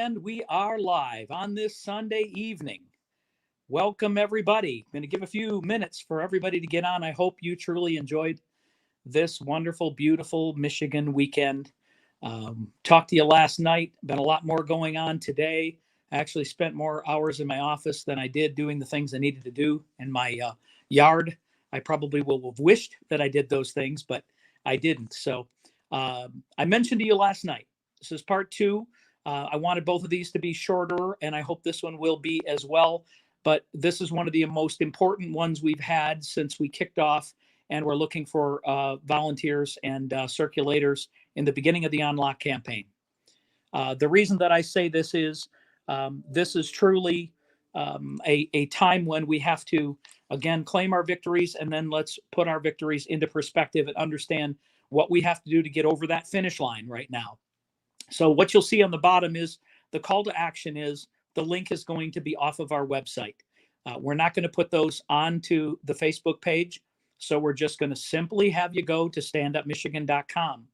And we are live on this Sunday evening. Welcome, everybody. I'm going to give a few minutes for everybody to get on. I hope you truly enjoyed this wonderful, beautiful Michigan weekend. Talked to you last night. Been a lot more going on today. I actually spent more hours in my office than I did doing the things I needed to do in my yard. I probably will have wished that I did those things, but I didn't. So I mentioned to you last night, this is part two. I wanted both of these to be shorter, and I hope this one will be as well. But this is one of the most important ones we've had since we kicked off, and we're looking for volunteers and circulators in the beginning of the Unlock campaign. The reason that I say this is truly a time when we have to, again, claim our victories, and then let's put our victories into perspective and understand what we have to do to get over that finish line right now. So what you'll see on the bottom is the call to action is the link is going to be off of our website. We're not going to put those onto the Facebook page. So we're just going to simply have you go to standupmichigan.com.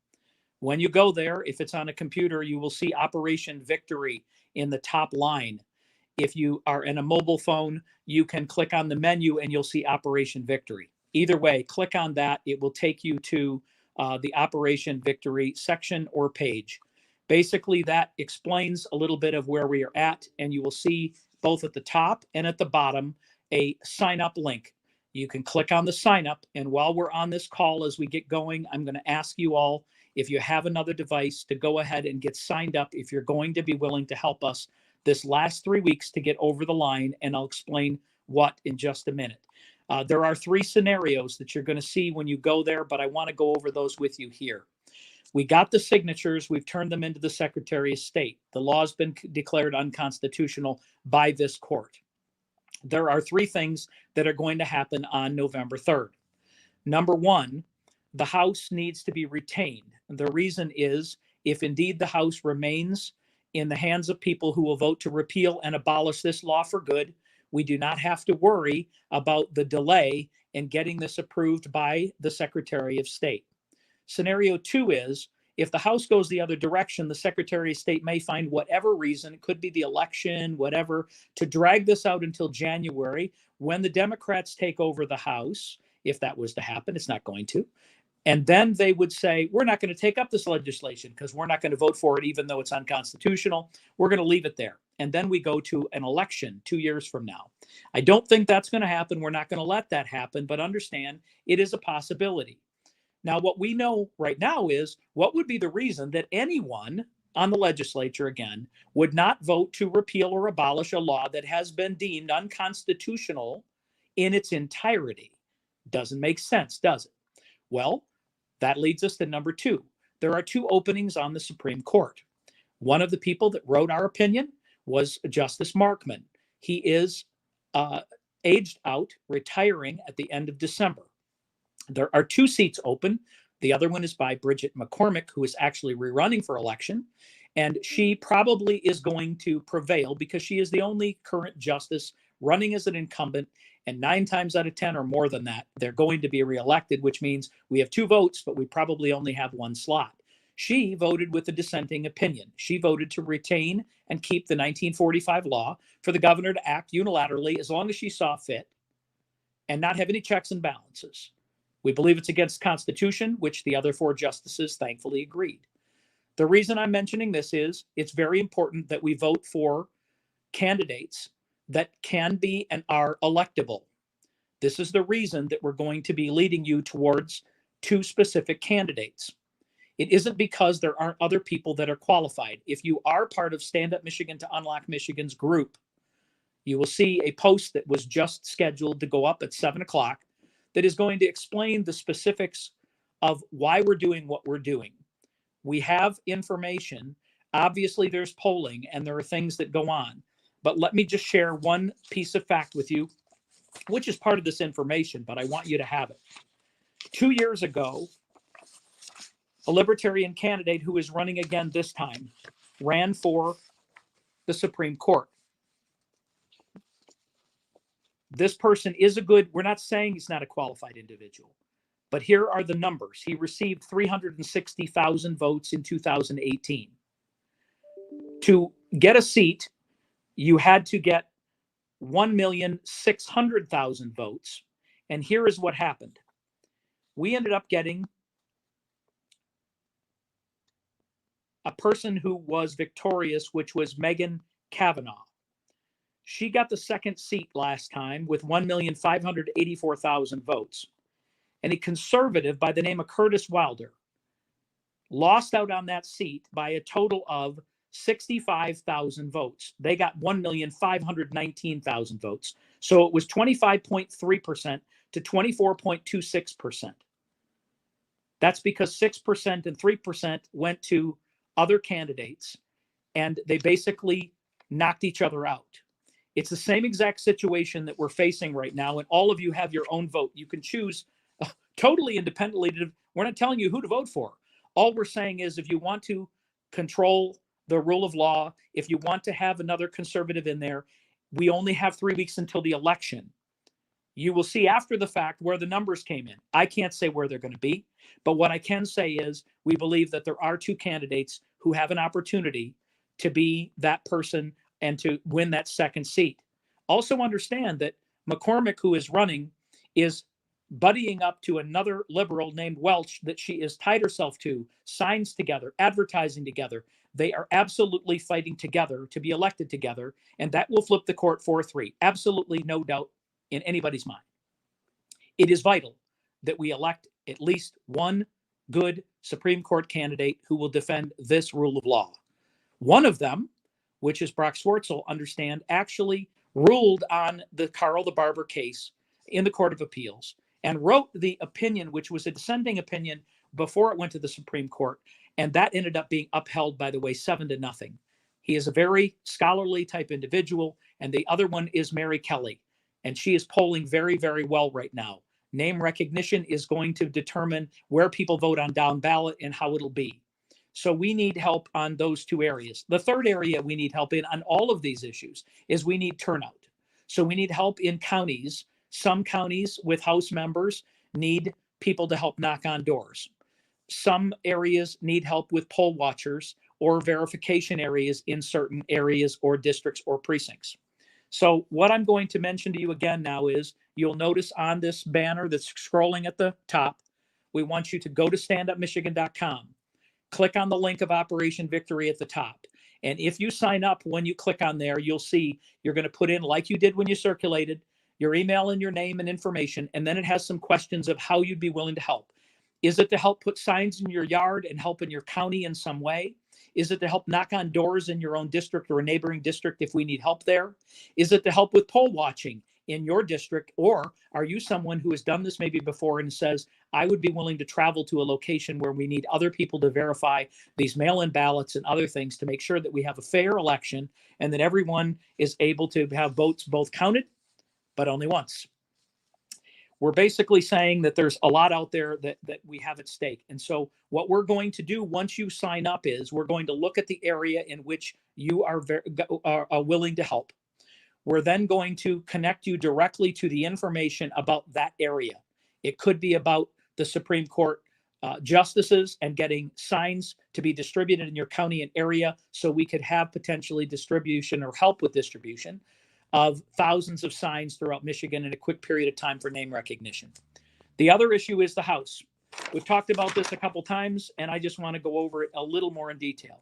When you go there, if it's on a computer, you will see Operation Victory in the top line. If you are in a mobile phone, you can click on the menu and you'll see Operation Victory. Either way, click on that. It will take you to the Operation Victory section or page. Basically, that explains a little bit of where we are at, and you will see both at the top and at the bottom a sign up link. You can click on the sign up, and while we're on this call as we get going, I'm going to ask you all, if you have another device, to go ahead and get signed up if you're going to be willing to help us this last 3 weeks to get over the line, and I'll explain what in just a minute. There are 3 scenarios that you're going to see when you go there, but I want to go over those with you here. We got the signatures. We've turned them into the Secretary of State. The law has been declared unconstitutional by this court. There are 3 things that are going to happen on November 3rd. Number 1, the House needs to be retained. The reason is, if indeed the House remains in the hands of people who will vote to repeal and abolish this law for good, we do not have to worry about the delay in getting this approved by the Secretary of State. Scenario 2 is, if the House goes the other direction, the Secretary of State may find whatever reason, it could be the election, whatever, to drag this out until January when the Democrats take over the House. If that was to happen, it's not going to. And then they would say, we're not going to take up this legislation because we're not going to vote for it, even though it's unconstitutional. We're going to leave it there. And then we go to an election 2 years from now. I don't think that's going to happen. We're not going to let that happen, but understand it is a possibility. Now, what we know right now is, what would be the reason that anyone on the legislature, again, would not vote to repeal or abolish a law that has been deemed unconstitutional in its entirety? Doesn't make sense, does it? Well, that leads us to number 2. There are 2 openings on the Supreme Court. One of the people that wrote our opinion was Justice Markman. He is aged out, retiring at the end of December. There are 2 seats open. The other one is by Bridget McCormick, who is actually rerunning for election. And she probably is going to prevail because she is the only current justice running as an incumbent. And 9 times out of 10 or more than that, they're going to be reelected, which means we have 2 votes, but we probably only have 1 slot. She voted with a dissenting opinion. She voted to retain and keep the 1945 law for the governor to act unilaterally as long as she saw fit and not have any checks and balances. We believe it's against the Constitution, which the other 4 justices thankfully agreed. The reason I'm mentioning this is it's very important that we vote for candidates that can be and are electable. This is the reason that we're going to be leading you towards 2 specific candidates. It isn't because there aren't other people that are qualified. If you are part of Stand Up Michigan to Unlock Michigan's group, you will see a post that was just scheduled to go up at 7 o'clock that is going to explain the specifics of why we're doing what we're doing. We have information. Obviously, there's polling and there are things that go on. But let me just share one piece of fact with you, which is part of this information, but I want you to have it. 2 years ago, a libertarian candidate who is running again this time ran for the Supreme Court. This person is we're not saying he's not a qualified individual, but here are the numbers. He received 360,000 votes in 2018. To get a seat, you had to get 1,600,000 votes. And here is what happened. We ended up getting a person who was victorious, which was Megan Kavanaugh. She got the second seat last time with 1,584,000 votes. And a conservative by the name of Curtis Wilder lost out on that seat by a total of 65,000 votes. They got 1,519,000 votes. So it was 25.3% to 24.26%. That's because 6% and 3% went to other candidates, and they basically knocked each other out. It's the same exact situation that we're facing right now, and all of you have your own vote. You can choose totally independently. We're not telling you who to vote for. All we're saying is if you want to control the rule of law, if you want to have another conservative in there, we only have 3 weeks until the election. You will see after the fact where the numbers came in. I can't say where they're going to be, but what I can say is we believe that there are two candidates who have an opportunity to be that person and to win that second seat. Also understand that McCormick, who is running, is buddying up to another liberal named Welch that she is tied herself to, signs together, advertising together. They are absolutely fighting together to be elected together, and that will flip the court 4-3. Absolutely no doubt in anybody's mind. It is vital that we elect at least one good Supreme Court candidate who will defend this rule of law. One of them, which is Brock Swartzel, understand, actually ruled on the Carl the Barber case in the Court of Appeals and wrote the opinion, which was a dissenting opinion before it went to the Supreme Court. And that ended up being upheld, by the way, 7-0. He is a very scholarly type individual. And the other one is Mary Kelly. And she is polling very, very well right now. Name recognition is going to determine where people vote on down ballot and how it'll be. So we need help on those two areas. The third area we need help in on all of these issues is we need turnout. So we need help in counties. Some counties with House members need people to help knock on doors. Some areas need help with poll watchers or verification areas in certain areas or districts or precincts. So what I'm going to mention to you again now is you'll notice on this banner that's scrolling at the top, we want you to go to standupmichigan.com, click on the link of Operation Victory at the top. And if you sign up, when you click on there, you'll see you're going to put in, like you did when you circulated, your email and your name and information. And then it has some questions of how you'd be willing to help. Is it to help put signs in your yard and help in your county in some way? Is it to help knock on doors in your own district or a neighboring district if we need help there? Is it to help with poll watching in your district? Or are you someone who has done this maybe before and says, I would be willing to travel to a location where we need other people to verify these mail-in ballots and other things to make sure that we have a fair election and that everyone is able to have votes both counted, but only once. We're basically saying that there's a lot out there that we have at stake. And so what we're going to do once you sign up is we're going to look at the area in which you are willing to help. We're then going to connect you directly to the information about that area. It could be about the Supreme Court justices and getting signs to be distributed in your county and area so we could have potentially distribution or help with distribution of thousands of signs throughout Michigan in a quick period of time for name recognition. The other issue is the House. We've talked about this a couple times, and I just want to go over it a little more in detail.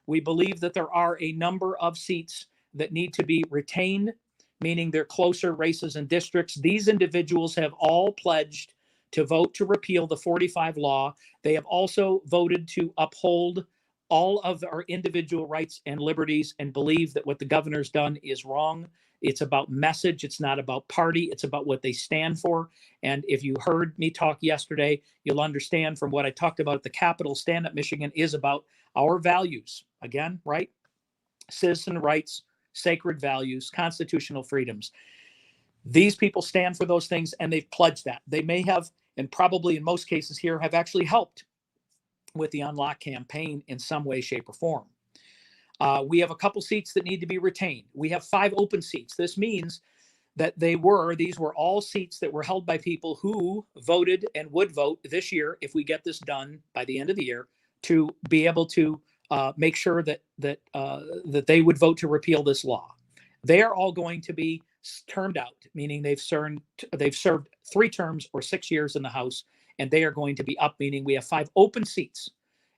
We believe that there are a number of seats that need to be retained, meaning they're closer races and districts. These individuals have all pledged to vote to repeal the 45 law. They have also voted to uphold all of our individual rights and liberties and believe that what the governor's done is wrong. It's about message. It's not about party. It's about what they stand for. And if you heard me talk yesterday, you'll understand from what I talked about at the Capitol, Stand Up Michigan is about our values. Again, right? Citizen rights, sacred values, constitutional freedoms. These people stand for those things and they've pledged that. They may have, and probably in most cases here, have actually helped with the Unlock campaign in some way, shape, or form. We have a couple seats that need to be retained. We have 5 open seats. This means that these were all seats that were held by people who voted and would vote this year, if we get this done by the end of the year, to be able to make sure that they would vote to repeal this law. They are all going to be termed out, meaning they've served 3 terms or 6 years in the House, and they are going to be up, meaning we have 5 open seats,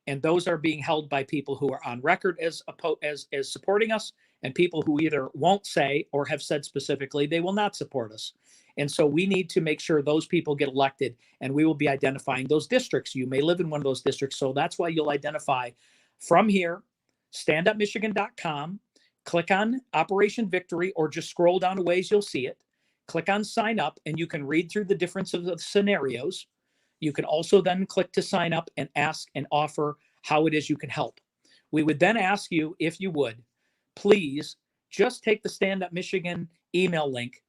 and those are being held by people who are on record as supporting us, and people who either won't say or have said specifically they will not support us. And so we need to make sure those people get elected, and we will be identifying those districts. You may live in one of those districts, so that's why you'll identify from here, standupmichigan.com, click on Operation Victory, or just scroll down a ways, you'll see it. Click on sign up, and you can read through the differences of scenarios. You can also then click to sign up and ask and offer how it is you can help. We would then ask you, if you would, please just take the Stand Up Michigan email link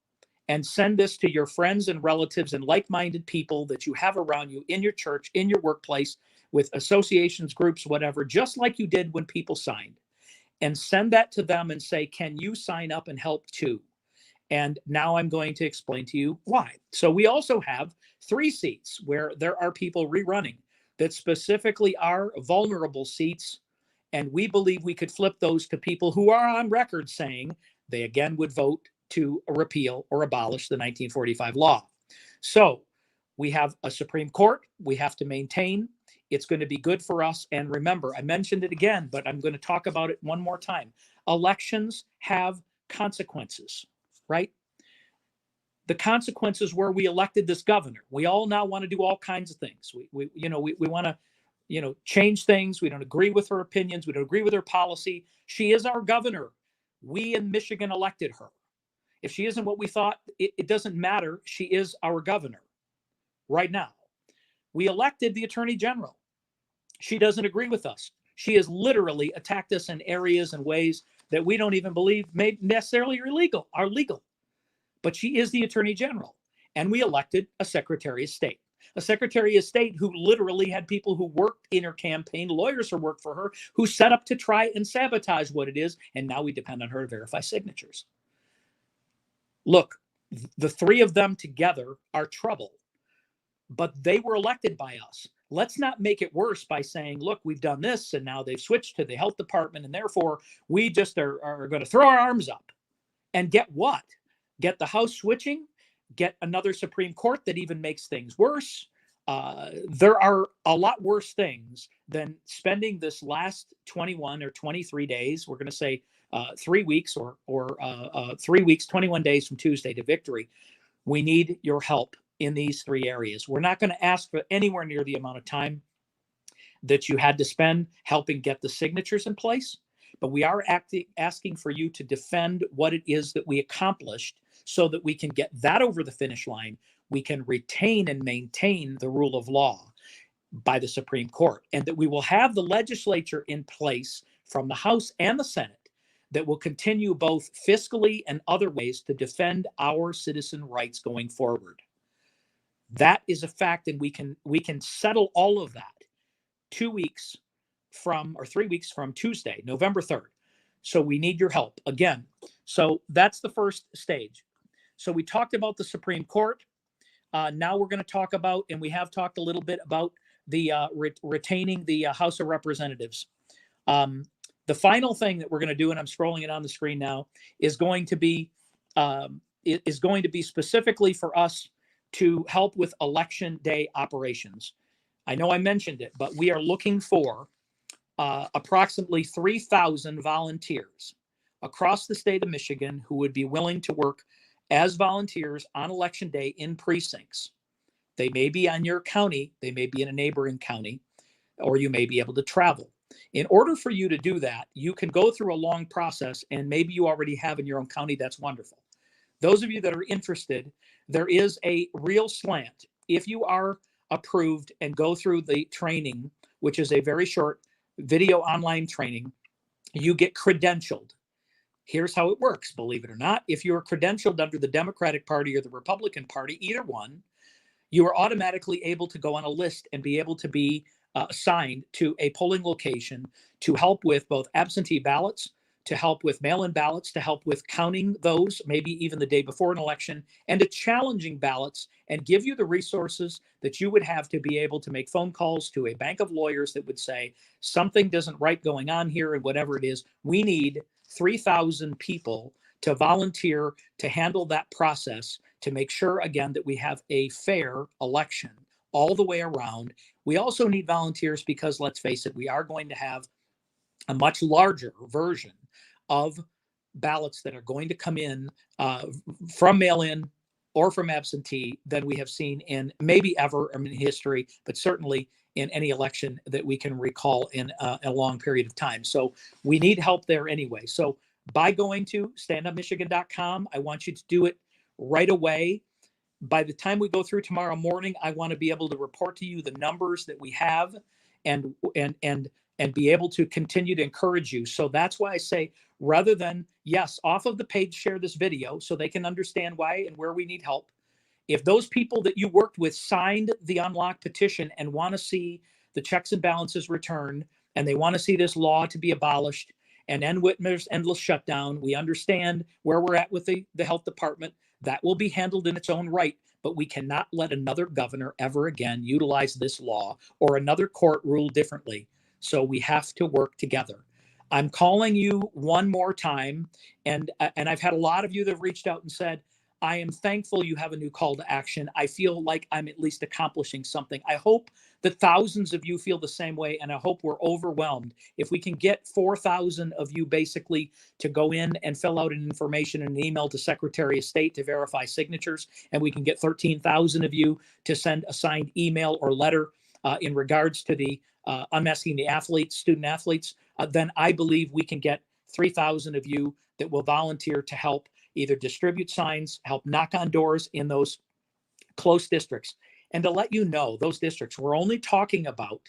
and send this to your friends and relatives and like-minded people that you have around you in your church, in your workplace, with associations, groups, whatever, just like you did when people signed. And send that to them and say, can you sign up and help too? And now I'm going to explain to you why. So we also have 3 seats where there are people rerunning that specifically are vulnerable seats. And we believe we could flip those to people who are on record saying they again would vote to repeal or abolish the 1945 law. So we have a Supreme Court we have to maintain. It's going to be good for us. And remember, I mentioned it again, but I'm going to talk about it one more time. Elections have consequences, right? The consequences where we elected this governor. We all now want to do all kinds of things. We want to, change things. We don't agree with her opinions. We don't agree with her policy. She is our governor. We in Michigan elected her. If she isn't what we thought, it doesn't matter. She is our governor right now. We elected the attorney general. She doesn't agree with us. She has literally attacked us in areas and ways that we don't even believe may necessarily are legal. But she is the attorney general. And we elected a secretary of state. A secretary of state who literally had people who worked in her campaign, lawyers who worked for her, who set up to try and sabotage what it is. And now we depend on her to verify signatures. Look, the 3 of them together are trouble, but they were elected by us. Let's not make it worse by saying, look, we've done this, and now they've switched to the health department, and therefore we just are going to throw our arms up. And get what? Get the House switching, get another Supreme Court that even makes things worse. There are a lot worse things than spending this last 21 or 23 days. We're going to say 3 weeks or 3 weeks, 21 days from Tuesday to victory. We need your help in these 3 areas. We're not going to ask for anywhere near the amount of time that you had to spend helping get the signatures in place, but we are asking for you to defend what it is that we accomplished so that we can get that over the finish line. We can retain and maintain the rule of law by the Supreme Court, and that we will have the legislature in place from the House and the Senate that will continue both fiscally and other ways to defend our citizen rights going forward. That is a fact, and we can settle all of that 2 weeks from, or 3 weeks from Tuesday, November 3rd. So we need your help again. So that's the first stage. So we talked about the Supreme Court. Now we're going to talk about, and we have talked a little bit about the retaining the House of Representatives. The final thing that we're going to do, and I'm scrolling it on the screen now, is going to be specifically for us to help with election day operations. I know I mentioned it, but we are looking for approximately 3,000 volunteers across the state of Michigan who would be willing to work as volunteers on election day in precincts. They may be on your county, they may be in a neighboring county, or you may be able to travel. In order for you to do that, you can go through a long process, and maybe you already have in your own county. That's wonderful. Those of you that are interested, there is a real slant. If you are approved and go through the training, which is a very short video online training, you get credentialed. Here's how it works, believe it or not. If you're credentialed under the Democratic Party or the Republican Party, either one, you are automatically able to go on a list and be able to be assigned to a polling location to help with both absentee ballots, to help with mail-in ballots, to help with counting those, maybe even the day before an election, and to challenging ballots and give you the resources that you would have to be able to make phone calls to a bank of lawyers that would say, something doesn't right going on here, and whatever it is, we need 3,000 people to volunteer to handle that process to make sure, again, that we have a fair election all the way around. We also need volunteers because, let's face it, we are going to have a much larger version of ballots that are going to come in from mail-in or from absentee than we have seen in maybe ever in history, but certainly in any election that we can recall in a long period of time. So we need help there anyway. So by going to standupmichigan.com, I want you to do it right away. By the time we go through tomorrow morning, I want to be able to report to you the numbers that we have and be able to continue to encourage you. So that's why I say, rather than, yes, off of the page, share this video so they can understand why and where we need help. If those people that you worked with signed the unlock petition and want to see the checks and balances returned, and they want to see this law to be abolished and end Whitmer's endless shutdown, we understand where we're at with the health department. That will be handled in its own right, but we cannot let another governor ever again utilize this law or another court rule differently. So we have to work together. I'm calling you one more time, and I've had a lot of you that have reached out and said, I am thankful you have a new call to action. I feel like I'm at least accomplishing something. I hope that thousands of you feel the same way, and I hope we're overwhelmed. If we can get 4,000 of you basically to go in and fill out an information in an email to Secretary of State to verify signatures, and we can get 13,000 of you to send a signed email or letter in regards to the unmasking the athletes, student athletes, then I believe we can get 3,000 of you that will volunteer to help either distribute signs, help knock on doors in those close districts. And to let you know, those districts, we're only talking about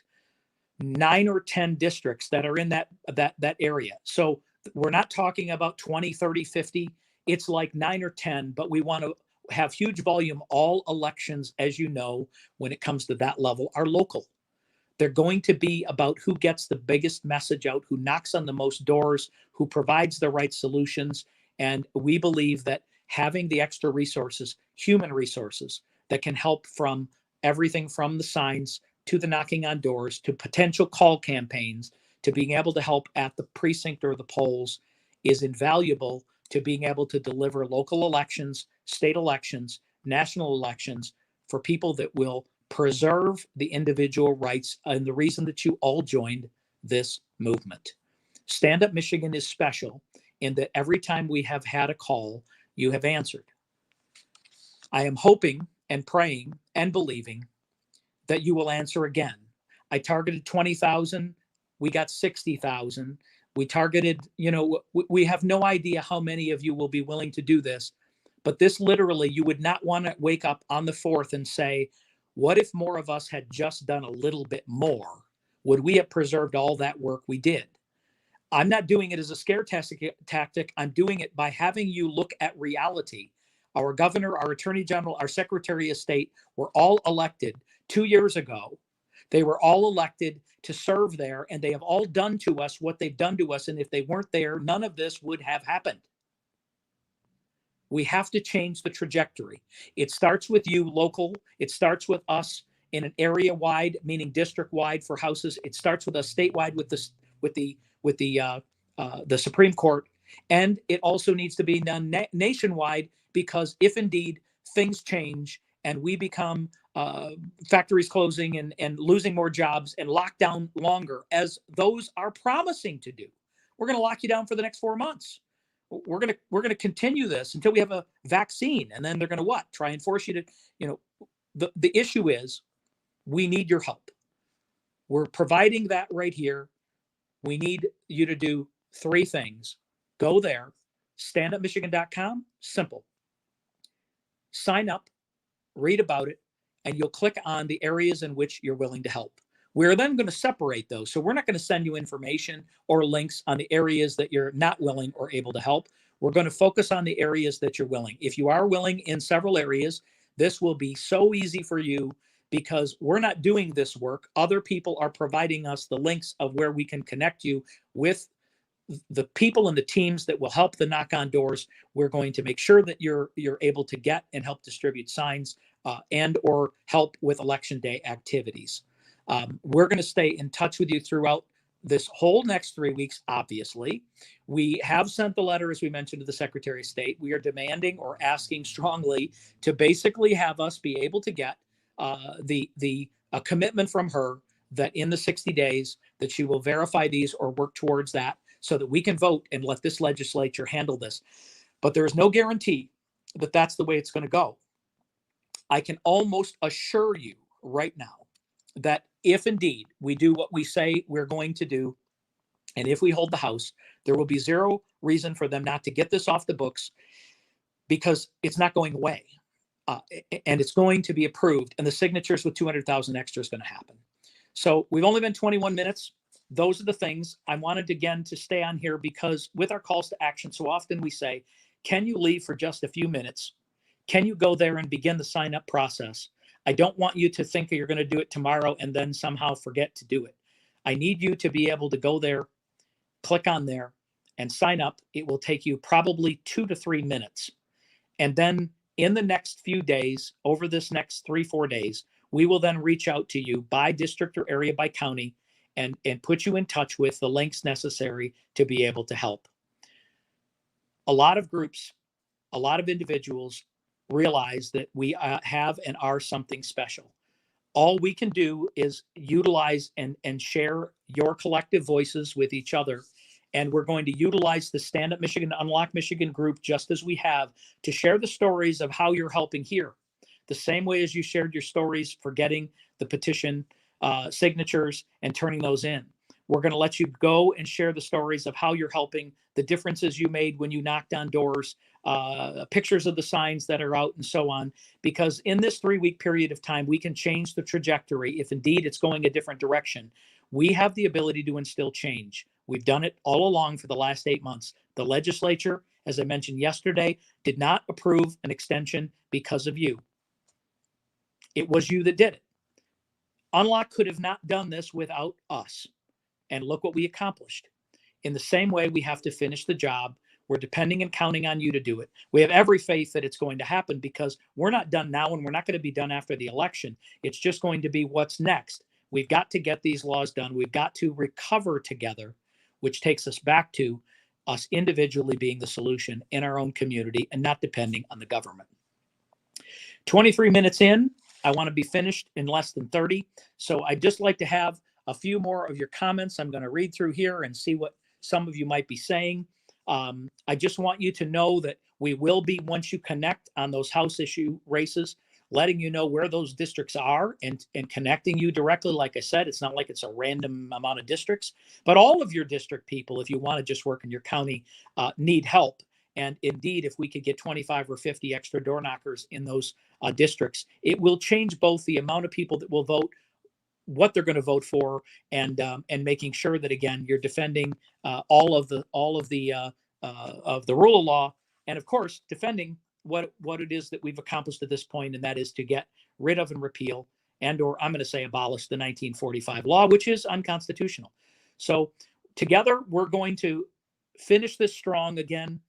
9 or 10 districts that are in that area. So we're not talking about 20, 30, 50. It's like 9 or 10, but we want to have huge volume. All elections, as you know, when it comes to that level, are local. They're going to be about who gets the biggest message out, who knocks on the most doors, who provides the right solutions. And we believe that having the extra resources, human resources, that can help from everything from the signs to the knocking on doors to potential call campaigns to being able to help at the precinct or the polls is invaluable to being able to deliver local elections, state elections, national elections for people that will preserve the individual rights and the reason that you all joined this movement. Stand Up Michigan is special in that every time we have had a call, you have answered. I am hoping and praying and believing that you will answer again. I targeted 20,000. We got 60,000. We targeted, we have no idea how many of you will be willing to do this, but this literally, you would not want to wake up on the 4th and say, what if more of us had just done a little bit more? Would we have preserved all that work we did? I'm not doing it as a scare tactic. I'm doing it by having you look at reality. Our governor, our attorney general, our secretary of state were all elected 2 years ago. They were all elected to serve there, and they have all done to us what they've done to us. And if they weren't there, none of this would have happened. We have to change the trajectory. It starts with you local. It starts with us in an area wide, meaning district wide for houses. It starts with us statewide with the Supreme Court, and it also needs to be done nationwide, because if indeed things change and we become factories closing and losing more jobs and lock down longer, as those are promising to do, we're going to lock you down for the next 4 months. We're going to continue this until we have a vaccine, and then they're going to what? Try and force you to, the issue is we need your help. We're providing that right here. We need you to do 3 things. Go there, standupmichigan.com, simple. Sign up, read about it, and you'll click on the areas in which you're willing to help. We're then going to separate those. So we're not going to send you information or links on the areas that you're not willing or able to help. We're going to focus on the areas that you're willing. If you are willing in several areas, this will be so easy for you, because we're not doing this work. Other people are providing us the links of where we can connect you with the people and the teams that will help the knock on doors, we're going to make sure that you're able to get and help distribute signs and or help with election day activities. We're going to stay in touch with you throughout this whole next 3 weeks. Obviously, we have sent the letter, as we mentioned, to the Secretary of State. We are demanding or asking strongly to basically have us be able to get a commitment from her that in the 60 days that she will verify these or work towards that so that we can vote and let this legislature handle this. But there is no guarantee that that's the way it's going to go. I can almost assure you right now that if indeed we do what we say we're going to do, and if we hold the House, there will be zero reason for them not to get this off the books, because it's not going away. And it's going to be approved, and the signatures with 200,000 extra is going to happen. So we've only been 21 minutes. Those are the things I wanted again to stay on here, because with our calls to action, so often we say, can you leave for just a few minutes? Can you go there and begin the sign up process? I don't want you to think you're going to do it tomorrow and then somehow forget to do it. I need you to be able to go there, click on there, and sign up. It will take you probably 2 to 3 minutes. And then in the next few days, over this next 3-4 days, we will then reach out to you by district or area by county and put you in touch with the links necessary to be able to help. A lot of groups, a lot of individuals realize that we have and are something special. All we can do is utilize and share your collective voices with each other. And we're going to utilize the Stand Up Michigan, Unlock Michigan group, just as we have, to share the stories of how you're helping here. The same way as you shared your stories for getting the petition signatures and turning those in. We're going to let you go and share the stories of how you're helping, the differences you made when you knocked on doors, pictures of the signs that are out, and so on. Because in this 3-week period of time, we can change the trajectory if indeed it's going a different direction. We have the ability to instill change. We've done it all along for the last 8 months. The legislature, as I mentioned yesterday, did not approve an extension because of you. It was you that did it. Unlock could have not done this without us. And look what we accomplished. In the same way, we have to finish the job. We're depending and counting on you to do it. We have every faith that it's going to happen, because we're not done now and we're not going to be done after the election. It's just going to be what's next. We've got to get these laws done. We've got to recover together, which takes us back to us individually being the solution in our own community and not depending on the government. 23 minutes in, I want to be finished in less than 30. So I'd just like to have a few more of your comments. I'm going to read through here and see what some of you might be saying. I just want you to know that we will be, once you connect on those House issue races, letting you know where those districts are and connecting you directly. Like I said, it's not like it's a random amount of districts, but all of your district people, if you want to just work in your county, need help. And indeed, if we could get 25 or 50 extra door knockers in those districts, it will change both the amount of people that will vote, what they're going to vote for, and making sure that, again, you're defending all of the rule of law, and of course defending what it is that we've accomplished at this point, and that is to get rid of and repeal and or I'm going to say abolish the 1945 law, which is unconstitutional. So together we're going to finish this strong. Again,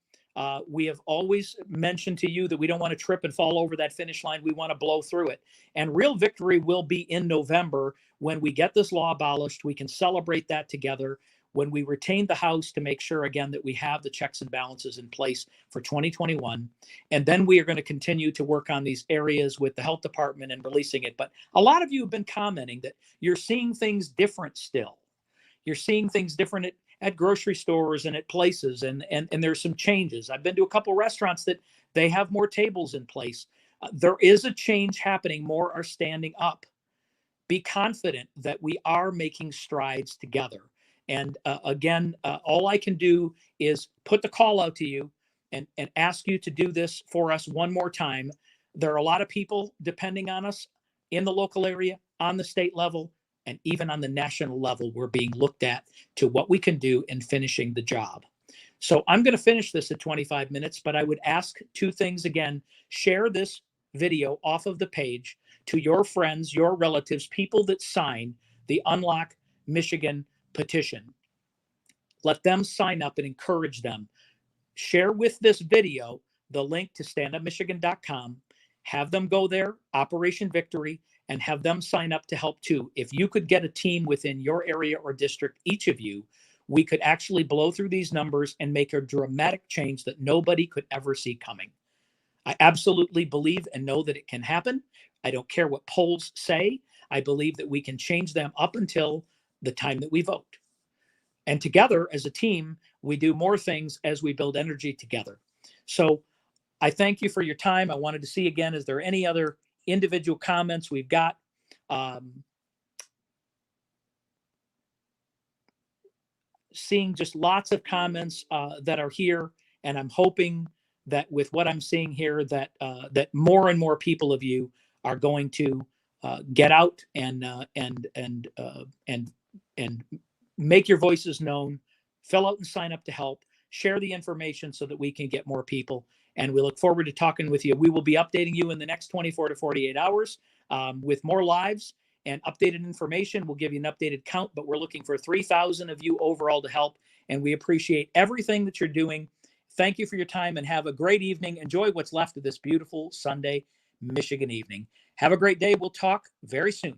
we have always mentioned to you that we don't want to trip and fall over that finish line. We want to blow through it. And real victory will be in November when we get this law abolished. We can celebrate that together when we retain the House to make sure, again, that we have the checks and balances in place for 2021. And then we are going to continue to work on these areas with the health department and releasing it. But a lot of you have been commenting that you're seeing things different still. You're seeing things different at grocery stores and at places, and there's some changes. I've been to a couple restaurants that they have more tables in place. There is a change happening. More are standing up. Be confident that we are making strides together. And again, all I can do is put the call out to you and ask you to do this for us one more time. There are a lot of people depending on us in the local area, on the state level, and even on the national level. We're being looked at to what we can do in finishing the job. So I'm going to finish this at 25 minutes, but I would ask two things again. Share this video off of the page to your friends, your relatives, people that sign the Unlock Michigan petition. Let them sign up and encourage them. Share with this video the link to standupmichigan.com. Have them go there, Operation Victory, and have them sign up to help too. If you could get a team within your area or district, each of you, we could actually blow through these numbers and make a dramatic change that nobody could ever see coming. I absolutely believe and know that it can happen. I don't care what polls say. I believe that we can change them up until the time that we vote. And together as a team, we do more things as we build energy together. So I thank you for your time. I wanted to see again, is there any other individual comments? We've got seeing just lots of comments that are here. And I'm hoping that with what I'm seeing here, that that more and more people of you are going to get out and make your voices known, fill out and sign up to help, share the information so that we can get more people. And we look forward to talking with you. We will be updating you in the next 24 to 48 hours with more lives and updated information. We'll give you an updated count, but we're looking for 3,000 of you overall to help. And we appreciate everything that you're doing. Thank you for your time and have a great evening. Enjoy what's left of this beautiful Sunday, Michigan evening. Have a great day. We'll talk very soon.